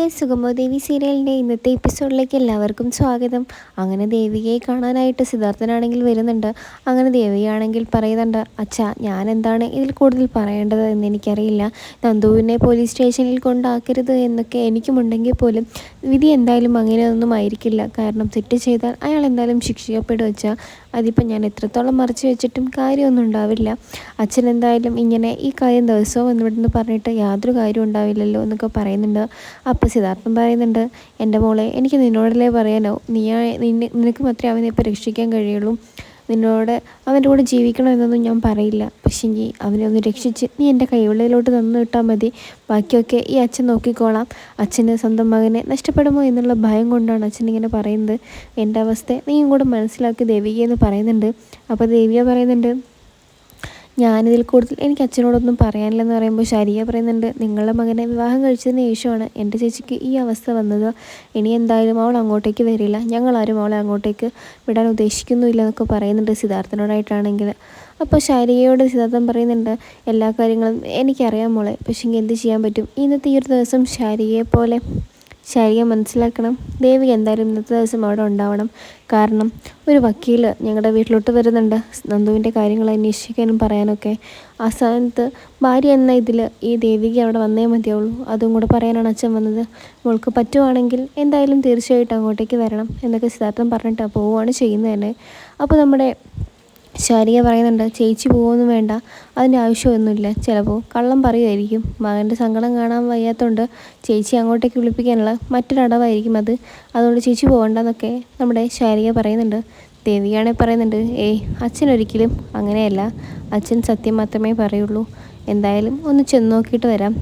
Dear സുഗമോദേവി സീരിയലിൻ്റെ ഇന്നത്തെ എപ്പിസോഡിലേക്ക് എല്ലാവർക്കും സ്വാഗതം. അങ്ങനെ ദേവികയെ കാണാനായിട്ട് സിദ്ധാർത്ഥനാണെങ്കിൽ വരുന്നുണ്ട്. അങ്ങനെ ദേവികയാണെങ്കിൽ പറയുന്നുണ്ട്, അച്ഛാ ഞാൻ എന്താണ് ഇതിൽ കൂടുതൽ പറയേണ്ടത് എന്ന് എനിക്കറിയില്ല. നന്ദുവിനെ പോലീസ് സ്റ്റേഷനിൽ കൊണ്ടാക്കരുത് എന്നൊക്കെ എനിക്കുമുണ്ടെങ്കിൽ പോലും വിധി എന്തായാലും അങ്ങനെയൊന്നും ആയിരിക്കില്ല. കാരണം തെറ്റ് ചെയ്താൽ അയാൾ എന്തായാലും ശിക്ഷിക്കപ്പെടും അച്ഛാ. അതിപ്പോൾ ഞാൻ എത്രത്തോളം മറച്ചു വെച്ചിട്ടും കാര്യമൊന്നും ഉണ്ടാവില്ല. അച്ഛൻ എന്തായാലും ഇങ്ങനെ ഈ കാര്യം ദിവസവും എന്നിവിടുന്ന് പറഞ്ഞിട്ട് യാതൊരു കാര്യം ഉണ്ടാവില്ലല്ലോ എന്നൊക്കെ പറയുന്നുണ്ട്. അപ്പോൾ സിദ്ധാർത്ഥൻ പറയുന്നുണ്ട്, എൻ്റെ മോളെ എനിക്ക് നിന്നോടല്ലേ പറയാനോ, നിനക്ക് മാത്രമേ അവനെ ഇപ്പോൾ രക്ഷിക്കാൻ കഴിയുള്ളൂ. നിന്നോട് അവൻ്റെ കൂടെ ജീവിക്കണമെന്നൊന്നും ഞാൻ പറയില്ല. പക്ഷേങ്കിൽ അവനെ ഒന്ന് രക്ഷിച്ച് നീ എൻ്റെ കൈവെള്ളയിലോട്ട് തന്നു വിട്ടാൽ മതി. ബാക്കിയൊക്കെ ഈ അച്ഛൻ നോക്കിക്കോളാം. അച്ഛന് സ്വന്തം മകനെ നഷ്ടപ്പെടുമോ എന്നുള്ള ഭയം കൊണ്ടാണ് അച്ഛൻ ഇങ്ങനെ പറയുന്നത്. എൻ്റെ അവസ്ഥ നീയും കൂടെ മനസ്സിലാക്കി ദേവികയെന്ന് പറയുന്നുണ്ട്. അപ്പോൾ ദേവിക പറയുന്നുണ്ട്, ഞാനിതിൽ കൂടുതൽ എനിക്ക് അച്ഛനോടൊന്നും പറയാനില്ലെന്ന് പറയുമ്പോൾ ശാരിക പറയുന്നുണ്ട്, നിങ്ങളുടെ മകനെ വിവാഹം കഴിച്ചതിന് ശേഷമാണ് എൻ്റെ ചേച്ചിക്ക് ഈ അവസ്ഥ വന്നത്. ഇനി എന്തായാലും അവൾ അങ്ങോട്ടേക്ക് വരില്ല. ഞങ്ങളാരും അവളെ അങ്ങോട്ടേക്ക് വിടാൻ ഉദ്ദേശിക്കുന്നുമില്ല എന്നൊക്കെ പറയുന്നുണ്ട് സിദ്ധാർത്ഥനോടായിട്ടാണെങ്കിൽ. അപ്പോൾ ശാരികയോട് സിദ്ധാർത്ഥൻ പറയുന്നുണ്ട്, എല്ലാ കാര്യങ്ങളും എനിക്കറിയാം മോളെ, പക്ഷേ എന്ത് ചെയ്യാൻ പറ്റും. ഇന്നത്തെ ഈ ഒരു ദിവസം ശാരിക മനസ്സിലാക്കണം. ദേവിക എന്തായാലും ഇന്നത്തെ ദിവസം അവിടെ ഉണ്ടാവണം. കാരണം ഒരു വക്കീൽ ഞങ്ങളുടെ വീട്ടിലോട്ട് വരുന്നുണ്ട്, നന്ദുവിൻ്റെ കാര്യങ്ങൾ അന്വേഷിക്കാനും പറയാനൊക്കെ. ആ സ്ഥാനത്ത് ഭാര്യ എന്ന ഇതിൽ ഈ ദേവിക അവിടെ വന്നേ മതിയാവുള്ളൂ. അതും കൂടെ പറയാനാണ് അച്ഛൻ വന്നത്. മോൾക്ക് പറ്റുവാണെങ്കിൽ എന്തായാലും തീർച്ചയായിട്ടും അങ്ങോട്ടേക്ക് വരണം എന്നൊക്കെ സിദ്ധാർത്ഥൻ പറഞ്ഞിട്ട് പോവുകയാണ് ചെയ്യുന്നത് തന്നെ. അപ്പോൾ നമ്മുടെ ശാരിക പറയുന്നുണ്ട്, ചേച്ചി പോകുമൊന്നും വേണ്ട, അതിൻ്റെ ആവശ്യമൊന്നുമില്ല. ചിലപ്പോൾ കള്ളം പറയുമായിരിക്കും. മകൻ്റെ സങ്കടം കാണാൻ വയ്യാത്തതുകൊണ്ട് ചേച്ചി അങ്ങോട്ടേക്ക് വിളിപ്പിക്കാനുള്ള മറ്റൊരടവായിരിക്കും അത്. അതുകൊണ്ട് ചേച്ചി പോകണ്ടെന്നൊക്കെ നമ്മുടെ ശാരിക പറയുന്നുണ്ട്. ദേവിയാണെങ്കിൽ പറയുന്നുണ്ട്, അച്ഛനൊരിക്കലും അങ്ങനെയല്ല. അച്ഛൻ സത്യം മാത്രമേ പറയുള്ളൂ. എന്തായാലും ഒന്ന് ചെന്ന് നോക്കിയിട്ട് വരാം,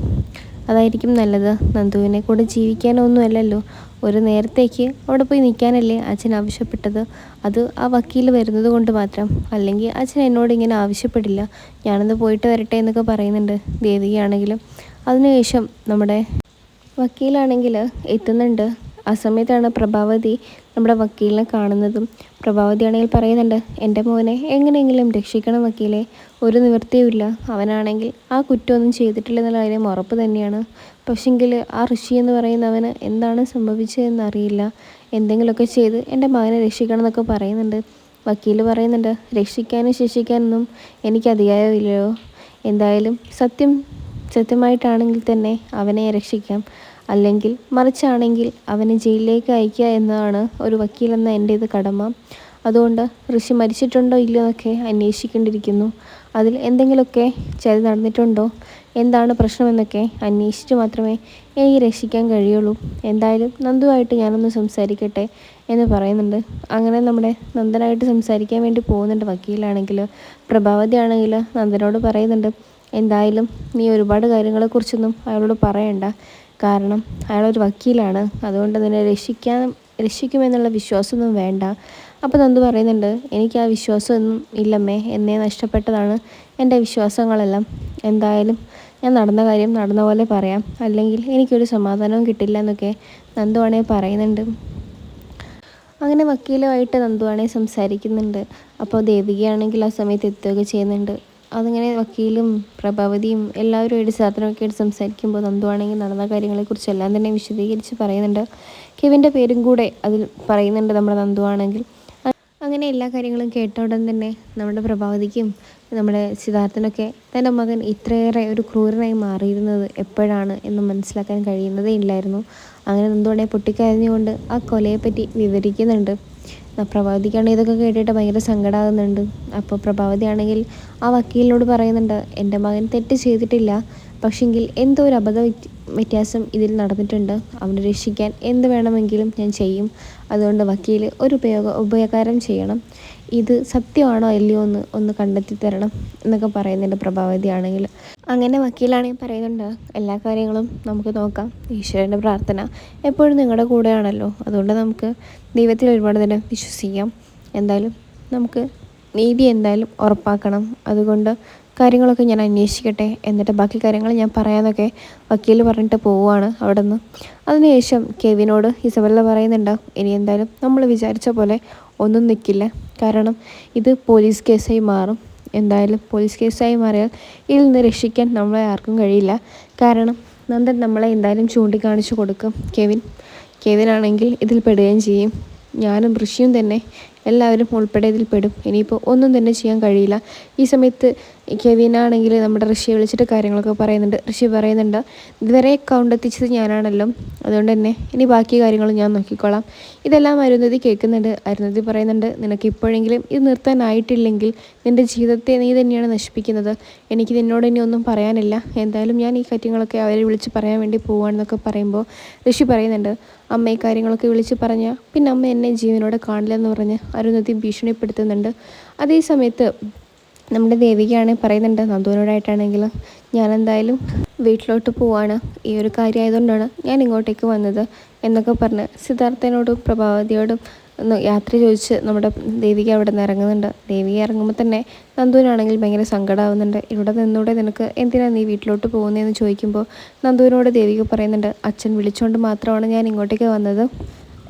അതായിരിക്കും നല്ലത്. നന്ദുവിനെ കൂടെ ജീവിക്കാനൊന്നുമല്ലല്ലോ, ഒരു നേരത്തേക്ക് അവിടെ പോയി നിൽക്കാനല്ലേ അച്ഛൻ ആവശ്യപ്പെട്ടത്. അത് ആ വക്കീൽ വരുന്നത് കൊണ്ട് മാത്രം. അല്ലെങ്കിൽ അച്ഛൻ എന്നോട് ഇങ്ങനെ ആവശ്യപ്പെടില്ല. ഞാനൊന്ന് പോയിട്ട് വരട്ടെ എന്നൊക്കെ പറയുന്നുണ്ട് ദേവികയാണെങ്കിലും. അതിനുശേഷം നമ്മുടെ വക്കീലാണെങ്കിൽ എത്തുന്നുണ്ട്. ആ സമയത്താണ് പ്രഭാവതി നമ്മുടെ വക്കീലിനെ കാണുന്നതും. പ്രഭാവതി ആണെങ്കിൽ പറയുന്നുണ്ട്, എൻ്റെ മോനെ എങ്ങനെയെങ്കിലും രക്ഷിക്കണം വക്കീലെ, ഒരു നിവൃത്തിയുമില്ല. അവനാണെങ്കിൽ ആ കുറ്റമൊന്നും ചെയ്തിട്ടില്ലെന്നുള്ള കാര്യം ഉറപ്പ് തന്നെയാണ്. പക്ഷെങ്കിൽ ആ ഋഷി എന്ന് പറയുന്നവന് എന്താണ് സംഭവിച്ചതെന്നറിയില്ല. എന്തെങ്കിലുമൊക്കെ ചെയ്ത് എൻ്റെ മകനെ രക്ഷിക്കണം എന്നൊക്കെ പറയുന്നുണ്ട്. വക്കീൽ പറയുന്നുണ്ട്, രക്ഷിക്കാനും ശിക്ഷിക്കാനൊന്നും എനിക്ക് അധികാരമില്ലയോ. എന്തായാലും സത്യമായിട്ടാണെങ്കിൽ തന്നെ അവനെ രക്ഷിക്കാം, അല്ലെങ്കിൽ മറിച്ചാണെങ്കിൽ അവനെ ജയിലിലേക്ക് അയക്കുക എന്നതാണ് ഒരു വക്കീലെന്ന എൻ്റെ കടമ. അതുകൊണ്ട് ഋഷി മരിച്ചിട്ടുണ്ടോ ഇല്ലയോ എന്നൊക്കെ അന്വേഷിക്കേണ്ടിയിരിക്കുന്നു. അതിൽ എന്തെങ്കിലുമൊക്കെ ചതി നടന്നിട്ടുണ്ടോ, എന്താണ് പ്രശ്നമെന്നൊക്കെ അന്വേഷിച്ച് മാത്രമേ എനിക്ക് രക്ഷിക്കാൻ കഴിയുള്ളൂ. എന്തായാലും നന്ദുവായിട്ട് ഞാനൊന്ന് സംസാരിക്കട്ടെ എന്ന് പറയുന്നുണ്ട്. അങ്ങനെ നമ്മുടെ നന്ദനായിട്ട് സംസാരിക്കാൻ വേണ്ടി പോകുന്നുണ്ട് വക്കീലാണെങ്കിൽ. പ്രഭാവതി ആണെങ്കിൽ നന്ദനോട് പറയുന്നുണ്ട്, എന്തായാലും നീ ഒരുപാട് കാര്യങ്ങളെക്കുറിച്ചൊന്നും അയാളോട് പറയണ്ട. കാരണം അയാളൊരു വക്കീലാണ്, അതുകൊണ്ട് നിന്നെ രക്ഷിക്കുമെന്നുള്ള വിശ്വാസമൊന്നും വേണ്ട. അപ്പോൾ നന്ദു പറയുന്നുണ്ട്, എനിക്ക് ആ വിശ്വാസമൊന്നും ഇല്ലമ്മേ, എന്നെ നഷ്ടപ്പെട്ടതാണ് എൻ്റെ വിശ്വാസങ്ങളെല്ലാം. എന്തായാലും ഞാൻ നടന്ന കാര്യം നടന്ന പോലെ പറയാം, അല്ലെങ്കിൽ എനിക്കൊരു സമാധാനവും കിട്ടില്ല എന്നൊക്കെ നന്ദുവാണെങ്കിൽ പറയുന്നുണ്ട്. അങ്ങനെ വക്കീലുമായിട്ട് നന്ദുവാണെങ്കിൽ സംസാരിക്കുന്നുണ്ട്. അപ്പോൾ ദേവികയാണെങ്കിൽ ആ സമയത്ത് എത്തുകയൊക്കെ ചെയ്യുന്നുണ്ട്. അതിങ്ങനെ വക്കീലും പ്രഭാവതിയും എല്ലാവരുമായിട്ട് സാധനമൊക്കെ ആയിട്ട് സംസാരിക്കുമ്പോൾ നന്ദുവാണെങ്കിൽ നടന്ന കാര്യങ്ങളെക്കുറിച്ച് എല്ലാം തന്നെ വിശദീകരിച്ച് പറയുന്നുണ്ട്. കെവിൻ്റെ പേരും കൂടെ അതിൽ പറയുന്നുണ്ട് നമ്മുടെ നന്ദുവാണെങ്കിൽ. അങ്ങനെ എല്ലാ കാര്യങ്ങളും കേട്ട ഉടൻ തന്നെ നമ്മുടെ പ്രഭാവതിക്കും നമ്മുടെ സിദ്ധാർത്ഥനൊക്കെ തൻ്റെ മകൻ ഇത്രയേറെ ഒരു ക്രൂരനായി മാറിയിരുന്നത് എപ്പോഴാണ് എന്ന് മനസ്സിലാക്കാൻ കഴിയുന്നതേ ഇല്ലായിരുന്നു. അങ്ങനെ നന്ദുവാണെങ്കിൽ പൊട്ടിക്കരഞ്ഞുകൊണ്ട് ആ കൊലയെപ്പറ്റി വിവരിക്കുന്നുണ്ട്. പ്രഭാവതിക്കാണെങ്കിൽ ഇതൊക്കെ കേട്ടിട്ട് ഭയങ്കര സങ്കടമാകുന്നുണ്ട്. അപ്പോൾ പ്രഭാവതി ആണെങ്കിൽ ആ വക്കീലിനോട് പറയുന്നുണ്ട്, എൻ്റെ മകൻ തെറ്റ് ചെയ്തിട്ടില്ല, പക്ഷെങ്കിൽ എന്തോ ഒരു വ്യത്യാസം ഇതിൽ നടന്നിട്ടുണ്ട്. അവനെ രക്ഷിക്കാൻ എന്ത് വേണമെങ്കിലും ഞാൻ ചെയ്യും. അതുകൊണ്ട് വക്കീൽ ഒരു ഉപകാരം ചെയ്യണം. ഇത് സത്യമാണോ അല്ലയോ ഒന്ന് കണ്ടെത്തി തരണം എന്നൊക്കെ പറയുന്നുണ്ട് പ്രഭാവതി ആണെങ്കിൽ. അങ്ങനെ വക്കീലാണെങ്കിൽ പറയുന്നുണ്ട്, എല്ലാ കാര്യങ്ങളും നമുക്ക് നോക്കാം. ഈശ്വരൻ്റെ പ്രാർത്ഥന എപ്പോഴും നിങ്ങളുടെ കൂടെയാണല്ലോ, അതുകൊണ്ട് നമുക്ക് ദൈവത്തിൽ ഒരുപാട് തന്നെ വിശ്വസിക്കാം. എന്തായാലും നമുക്ക് നീതി എന്തായാലും ഉറപ്പാക്കണം. അതുകൊണ്ട് കാര്യങ്ങളൊക്കെ ഞാൻ അന്വേഷിക്കട്ടെ, എന്നിട്ട് ബാക്കി കാര്യങ്ങൾ ഞാൻ പറയാമെന്നൊക്കെ വക്കീൽ പറഞ്ഞിട്ട് പോവുകയാണ് അവിടെ നിന്ന്. അതിനുശേഷം കെവിനോട് ഇസബെല്ല പറയുന്നുണ്ട്, ഇനി എന്തായാലും നമ്മൾ വിചാരിച്ച പോലെ ഒന്നും നിൽക്കില്ല. കാരണം ഇത് പോലീസ് കേസായി മാറും. എന്തായാലും പോലീസ് കേസായി മാറിയാൽ ഇതിൽ നിന്ന് രക്ഷിക്കാൻ നമ്മളെ ആർക്കും കഴിയില്ല. കാരണം നന്ദൻ നമ്മളെ എന്തായാലും ചൂണ്ടിക്കാണിച്ചു കൊടുക്കും. കെവിനാണെങ്കിൽ ഇതിൽ പെടുകയും ചെയ്യും. ഞാനും ഋഷിയും തന്നെ എല്ലാവരും ഉൾപ്പെടെ ഇതിൽ പെടും. ഇനിയിപ്പോൾ ഒന്നും തന്നെ ചെയ്യാൻ കഴിയില്ല. ഈ സമയത്ത് കെവിനാണെങ്കിൽ നമ്മുടെ ഋഷിയെ വിളിച്ചിട്ട് കാര്യങ്ങളൊക്കെ പറയുന്നുണ്ട്. ഋഷി പറയുന്നുണ്ട്, ഇതുവരെ അക്കൗണ്ട് എത്തിച്ചത് ഞാനാണല്ലോ, അതുകൊണ്ട് തന്നെ ഇനി ബാക്കി കാര്യങ്ങൾ ഞാൻ നോക്കിക്കോളാം. ഇതെല്ലാം അരുന്ധതി കേൾക്കുന്നുണ്ട്. അരുന്ധതി പറയുന്നുണ്ട്, നിനക്ക് ഇപ്പോഴെങ്കിലും ഇത് നിർത്താനായിട്ടില്ലെങ്കിൽ നിൻ്റെ ജീവിതത്തെ നീ തന്നെയാണ് നശിപ്പിക്കുന്നത്. എനിക്ക് നിന്നോട് ഇനി ഒന്നും പറയാനില്ല. എന്തായാലും ഞാൻ ഈ കാര്യങ്ങളൊക്കെ അവരെ വിളിച്ച് പറയാൻ വേണ്ടി പോവുകയാണെന്നൊക്കെ പറയുമ്പോൾ ഋഷി പറയുന്നുണ്ട്, അമ്മ ഈ കാര്യങ്ങളൊക്കെ വിളിച്ച് പറഞ്ഞാൽ പിന്നെ അമ്മ എന്നെ ജീവനോടെ കാണില്ലെന്ന് പറഞ്ഞ് അരുന്ധതി ഭീഷണിപ്പെടുത്തുന്നുണ്ട്. അതേ സമയത്ത് നമ്മുടെ ദേവികയാണ് പറയുന്നുണ്ട് നന്ദുവിനോടായിട്ടാണെങ്കിൽ, ഞാനെന്തായാലും വീട്ടിലോട്ട് പോവാണ്, ഈ ഒരു കാര്യമായതുകൊണ്ടാണ് ഞാൻ ഇങ്ങോട്ടേക്ക് വന്നത് എന്നൊക്കെ പറഞ്ഞ് സിദ്ധാർത്ഥനോടും പ്രഭാവതിയോടും ഒന്ന് യാത്ര ചോദിച്ച് നമ്മുടെ ദേവിക അവിടെ നിന്ന് ഇറങ്ങുന്നുണ്ട്. ദേവിക ഇറങ്ങുമ്പോൾ തന്നെ നന്ദുവിനാണെങ്കിൽ ഭയങ്കര സങ്കടമാവുന്നുണ്ട്. ഇവിടെ നിന്നൂടെ നിനക്ക്, എന്തിനാണ് നീ വീട്ടിലോട്ട് പോകുന്നതെന്ന് ചോദിക്കുമ്പോൾ നന്ദുവിനോട് ദേവിക പറയുന്നുണ്ട്, അച്ഛൻ വിളിച്ചുകൊണ്ട് മാത്രമാണ് ഞാൻ ഇങ്ങോട്ടേക്ക് വന്നത്,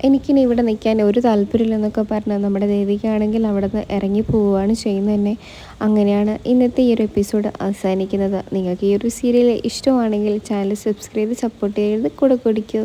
എനിക്കിനി ഇവിടെ നിൽക്കാൻ ഒരു താല്പര്യമില്ലെന്നൊക്കെ പറഞ്ഞ് നമ്മുടെ ദേവികയാണെങ്കിൽ അവിടെ നിന്ന് ഇറങ്ങി പോവുകയാണ് ചെയ്യുന്നത് തന്നെ. അങ്ങനെയാണ് ഇന്നത്തെ ഈ ഒരു എപ്പിസോഡ് അവസാനിക്കുന്നത്. നിങ്ങൾക്ക് ഈ ഒരു സീരിയൽ ഇഷ്ടമാണെങ്കിൽ ചാനൽ സബ്സ്ക്രൈബ് ചെയ്ത് സപ്പോർട്ട് ചെയ്ത് കൂടെ കുടിക്കൂ.